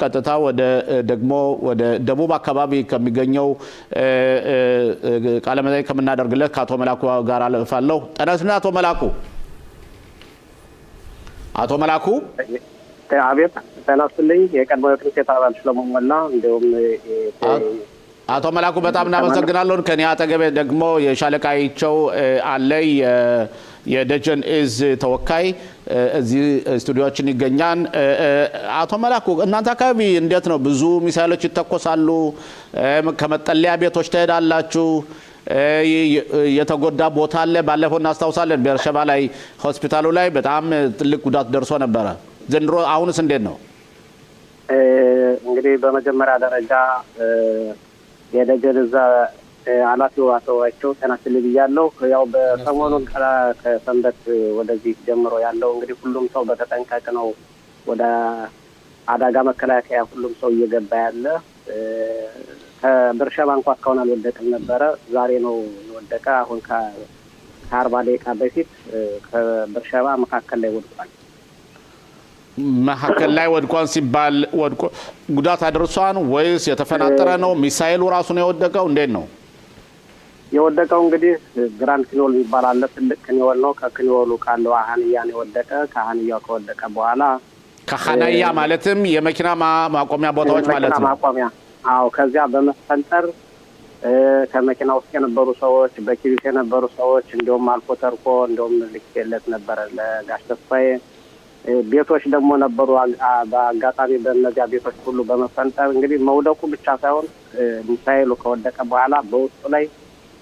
ቀጥታ ወደ ደግሞ ወደ ደቡብ አካባቢ ከሚገኘው ቃለ መጠይቅ ከምናደርግለት ከአቶ መላኩ ጋር አልፋለሁ። ጤናስና አቶ መላኩ አቤት ጤናስልኝ የቀድሞ የክሪኬት አባል ስለሞላ እንደውም አቶ መላኩ በጣም እናመሰግናለን። ከኔ አጠገብ ደግሞ የሻለቃይቸው አለ የደጀን እዝ ተወካይ እዚህ ስቱዲዮችን ይገኛል። አቶ መላኩ እናንተ አካባቢ እንዴት ነው? ብዙ ሚሳኤሎች ይተኮሳሉ? ከመጠለያ ቤቶች ትሄዳላችሁ? የተጎዳ ቦታ አለ? ባለፈው እናስታውሳለን በርሸባ ላይ ሆስፒታሉ ላይ በጣም ትልቅ ጉዳት ደርሶ ነበረ። ዘንድሮ አሁንስ እንዴት ነው? እንግዲህ በመጀመሪያ ደረጃ የደጀን እዝ ኃላፊው አተዋቸው ተናስል ብያለሁ። ያው በሰሞኑን ከሰንበት ወደዚህ ጀምሮ ያለው እንግዲህ ሁሉም ሰው በተጠንቀቅ ነው ወደ አደጋ መከላከያ ሁሉም ሰው እየገባ ያለ። ከብርሸባ እንኳን እስካሁን አልወደቀም ነበረ። ዛሬ ነው የወደቀ። አሁን ከ40 ደቂቃ በፊት ከብርሸባ መካከል ላይ ወድቋል። መካከል ላይ ወድቋን ሲባል ወድቆ ጉዳት አድርሷን ወይስ የተፈናጠረ ነው? ሚሳኤሉ ራሱ ነው የወደቀው? እንዴት ነው የወደቀው? እንግዲህ ግራንድ ክኒዮል የሚባል አለ። ትልቅ ክኒዮል ነው። ከክኒዮሉ ካለው አሃንያ ነው የወደቀ። ከአሃንያው ከወደቀ በኋላ ከሃናያ ማለትም የመኪና ማቆሚያ ቦታዎች ማለት ነው። ማቆሚያ አዎ። ከዚያ በመፈንጠር ከመኪና ውስጥ የነበሩ ሰዎች፣ በኪቢስ የነበሩ ሰዎች እንደውም አልፎ ተርፎ እንደውም ልክለት ነበር ለጋሽ ተስፋዬ ቤቶች ደግሞ ነበሩ። በአጋጣሚ በእነዚያ ቤቶች ሁሉ በመፈንጠር እንግዲህ መውደቁ ብቻ ሳይሆን ሚሳኤሉ ከወደቀ በኋላ በውስጡ ላይ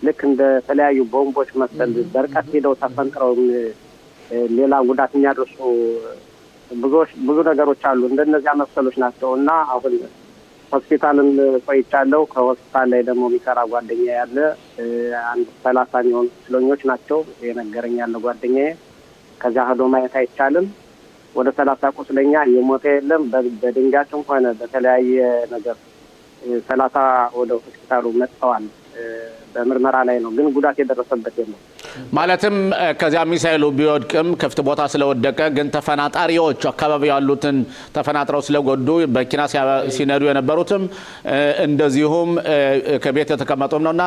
ልክ እንደ ተለያዩ ቦምቦች መሰል በርቀት ሄደው ተፈንጥረው ሌላ ጉዳት የሚያደርሱ ብዙ ነገሮች አሉ። እንደነዚያ መሰሎች ናቸው እና አሁን ሆስፒታልን ቆይቻለሁ። ከሆስፒታል ላይ ደግሞ የሚሰራ ጓደኛ ያለ አንድ 30 የሚሆኑ ቁስለኞች ናቸው የነገረኝ ያለ ጓደኛዬ። ከዚያ ሄዶ ማየት አይቻልም። ወደ 30 ቁስለኛ የሞተ የለም። በድንጋጭም ሆነ በተለያየ ነገር 30 ወደ ሆስፒታሉ መጥተዋል። በምርመራ ላይ ነው፣ ግን ጉዳት የደረሰበት የለም። ማለትም ከዚያ ሚሳኤሉ ቢወድቅም ክፍት ቦታ ስለወደቀ ግን ተፈናጣሪዎች አካባቢ ያሉትን ተፈናጥረው ስለጎዱ በኪና ሲነዱ የነበሩትም እንደዚሁም ከቤት የተቀመጡም ነውና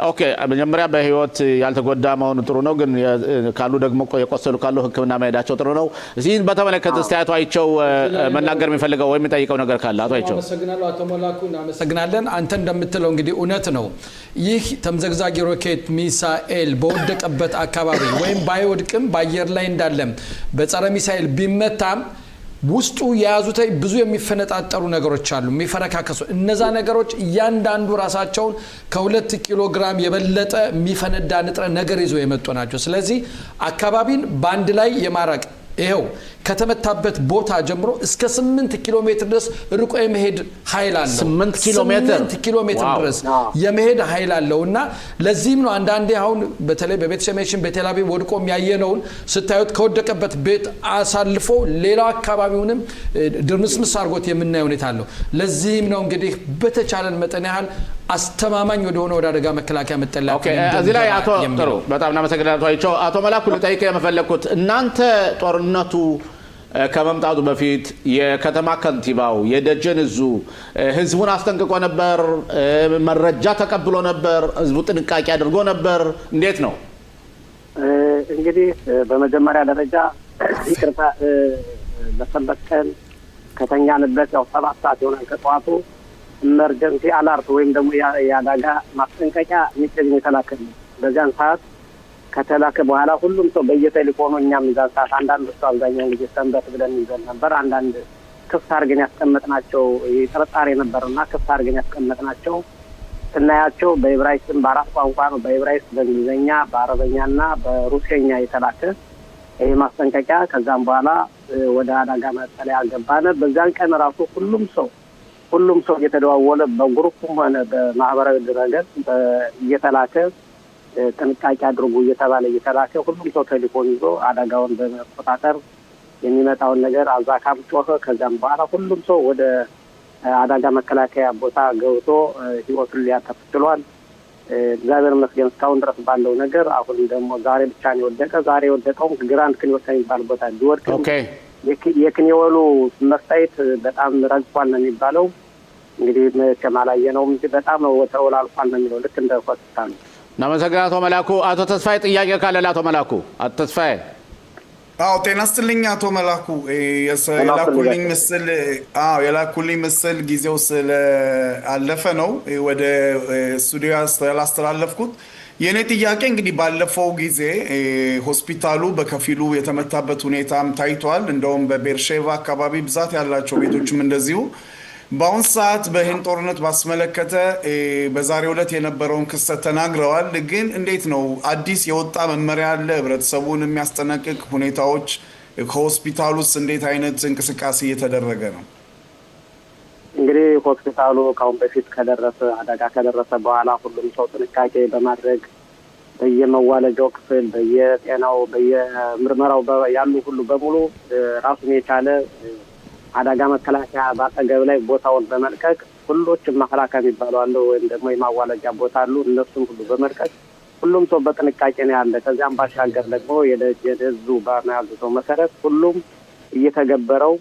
ኦኬ መጀመሪያ በህይወት ያልተጎዳ መሆኑ ጥሩ ነው። ግን ካሉ ደግሞ የቆሰሉ ካሉ ሕክምና መሄዳቸው ጥሩ ነው። እዚህ በተመለከተ አስተያየቱ አይቸው መናገር የሚፈልገው ወይ የሚጠይቀው ነገር ካለ አቶ አይቸው። አመሰግናለሁ። አቶ መላኩ እናመሰግናለን። አንተ እንደምትለው እንግዲህ እውነት ነው። ይህ ተምዘግዛጊ ሮኬት ሚሳኤል በወደቀበት አካባቢ ወይም ባይወድቅም በአየር ላይ እንዳለ በጸረ ሚሳኤል ቢመታም ውስጡ የያዙት ብዙ የሚፈነጣጠሩ ነገሮች አሉ፣ የሚፈረካከሱ እነዛ ነገሮች እያንዳንዱ ራሳቸውን ከ2 ኪሎ ግራም የበለጠ የሚፈነዳ ንጥረ ነገር ይዘው የመጡ ናቸው። ስለዚህ አካባቢን በአንድ ላይ የማራቅ ይሄው ከተመታበት ቦታ ጀምሮ እስከ 8 ኪሎ ሜትር ድረስ ርቆ የመሄድ ኃይል አለው። 8 ኪሎ ሜትር ድረስ የመሄድ ኃይል አለውና ለዚህም ነው አንዳንዴ አሁን በተለይ በቤት ሸሜሽን በቴል አቪቭ ወድቆ የሚያየነውን ስታዩት ከወደቀበት ቤት አሳልፎ ሌላው አካባቢውንም ድርምስምስ አድርጎት የምናየው ሁኔታ አለው። ለዚህም ነው እንግዲህ በተቻለን መጠን ያህል አስተማማኝ ወደሆነ ወደ አደጋ መከላከያ መጠለያ እዚህ ላይ አቶ ጥሩ በጣም እናመሰግናለሁ። አቶ መላኩ ልጠይቅ የመፈለኩት እናንተ ጦርነቱ ከመምጣቱ በፊት የከተማ ከንቲባው የደጀን እዙ ህዝቡን አስጠንቅቆ ነበር? መረጃ ተቀብሎ ነበር? ህዝቡ ጥንቃቄ አድርጎ ነበር? እንዴት ነው? እንግዲህ በመጀመሪያ ደረጃ ይቅርታ በሰንበት ቀን ከተኛንበት ያው 7 ሰዓት ይሆናል ከጠዋቱ ኢመርጀንሲ አላርት ወይም ደግሞ የአደጋ ማስጠንቀቂያ ሚሴጅ የተላከ ነው። በዚያን ሰዓት ከተላከ በኋላ ሁሉም ሰው በየቴሌፎኑ እኛም እዛን ሰዓት አንዳንዶቹ አብዛኛውን ጊዜ ሰንበት ብለን ይዘን ነበር። አንዳንድ ክፍት አድርገን ያስቀመጥናቸው ጥርጣሬ ነበርና ክፍት አድርገን ያስቀመጥናቸው ስናያቸው በዕብራይስጥም በ4 ቋንቋ ነው፣ በዕብራይስጥ፣ በእንግሊዝኛ፣ በአረበኛና በሩሲያኛ የተላከ ይሄ ማስጠንቀቂያ። ከዛም በኋላ ወደ አደጋ መጠለያ ገባን። በዛን ቀን ራሱ ሁሉም ሰው እየተደዋወለ በግሩፕም ሆነ በማህበራዊ ድረገጽ እየተላከ ጥንቃቄ አድርጉ እየተባለ እየተላከ ሁሉም ሰው ቴሌፎን ይዞ አደጋውን በመቆጣጠር የሚመጣውን ነገር አዛካም ጮኸ። ከዛም በኋላ ሁሉም ሰው ወደ አደጋ መከላከያ ቦታ ገብቶ ህይወቱን ሊያተርፍ ችሏል። እግዚአብሔር ይመስገን እስካሁን ድረስ ባለው ነገር። አሁን ደግሞ ዛሬ ብቻ ነው የወደቀ። ዛሬ የወደቀው ግራንድ ክኒዮል የሚባል ቦታ ቢወድቅ የክኒወሉ መስታየት በጣም ረግፏል ነው የሚባለው። እንግዲህ ከማላየ ነው እንጂ በጣም ተወላልፏል ነው የሚለው ልክ እንደ ሆስፒታል። እናመሰግናለን አቶ መላኩ። አቶ ተስፋዬ ጥያቄ ካለ ለአቶ መላኩ። አቶ ተስፋዬ። አዎ ጤና ይስጥልኝ አቶ መላኩ። የላኩልኝ ምስል ጊዜው ስለአለፈ ነው ወደ ስቱዲዮ ስላስተላለፍኩት። የኔ ጥያቄ እንግዲህ ባለፈው ጊዜ ሆስፒታሉ በከፊሉ የተመታበት ሁኔታም ታይቷል። እንደውም በቤርሼቫ አካባቢ ብዛት ያላቸው ቤቶችም እንደዚሁ። በአሁን ሰዓት በይህን ጦርነት ባስመለከተ በዛሬው ዕለት የነበረውን ክስተት ተናግረዋል። ግን እንዴት ነው አዲስ የወጣ መመሪያ አለ ህብረተሰቡን የሚያስጠነቅቅ ሁኔታዎች ከሆስፒታሉ ውስጥ እንዴት አይነት እንቅስቃሴ እየተደረገ ነው? እንግዲህ ሆስፒታሉ ከአሁን በፊት አደጋ ከደረሰ በኋላ ሁሉም ሰው ጥንቃቄ በማድረግ በየመዋለጃው ክፍል፣ በየጤናው፣ በየምርመራው ያሉ ሁሉ በሙሉ ራሱን የቻለ አደጋ መከላከያ በአጠገብ ላይ ቦታውን በመልቀቅ ሁሎችም መከላከያ የሚባሉ አሉ ወይም ደግሞ የማዋለጃ ቦታ አሉ። እነሱም ሁሉ በመልቀቅ ሁሉም ሰው በጥንቃቄ ነው ያለ። ከዚያም ባሻገር ደግሞ የደጁ በመያዙ ሰው መሰረት ሁሉም እየተገበረው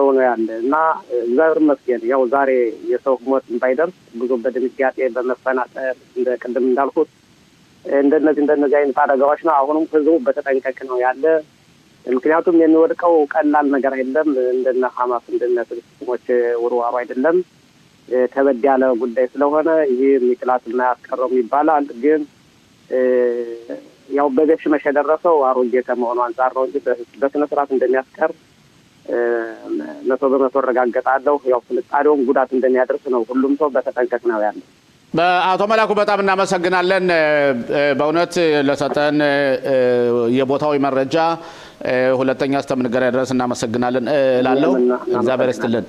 ነው ያለ እና እግዚአብሔር ይመስገን ያው ዛሬ የሰው ሞት ባይደርስ ብዙ በድንጋጤ በመፈናጠር እንደ ቅድም እንዳልኩት እንደነዚህ አይነት አደጋዎች ነው። አሁንም ህዝቡ በተጠንቀቅ ነው ያለ። ምክንያቱም የሚወድቀው ቀላል ነገር አይደለም። እንደነ ሐማስ እንደነ ፍልስጤሞች ውርዋሩ አይደለም። ከበድ ያለ ጉዳይ ስለሆነ ይህ ሚጥላት እና ያስቀረው ይባላል። ግን ያው በገሽመሽ የደረሰው አሮጌ ከመሆኑ አንጻር ነው እንጂ በስነ ስርዓት እንደሚያስቀር 100% እረጋገጣለሁ። ያው ፍልጣሪውን ጉዳት እንደሚያደርስ ነው። ሁሉም ሰው በተጠንቀቅ ነው ያለ። አቶ መላኩ በጣም እናመሰግናለን። በእውነት ለሰጠን የቦታዊ መረጃ ሁለተኛ እስከምንገናኝ ድረስ እናመሰግናለን እላለሁ። እግዚአብሔር ይስጥልን።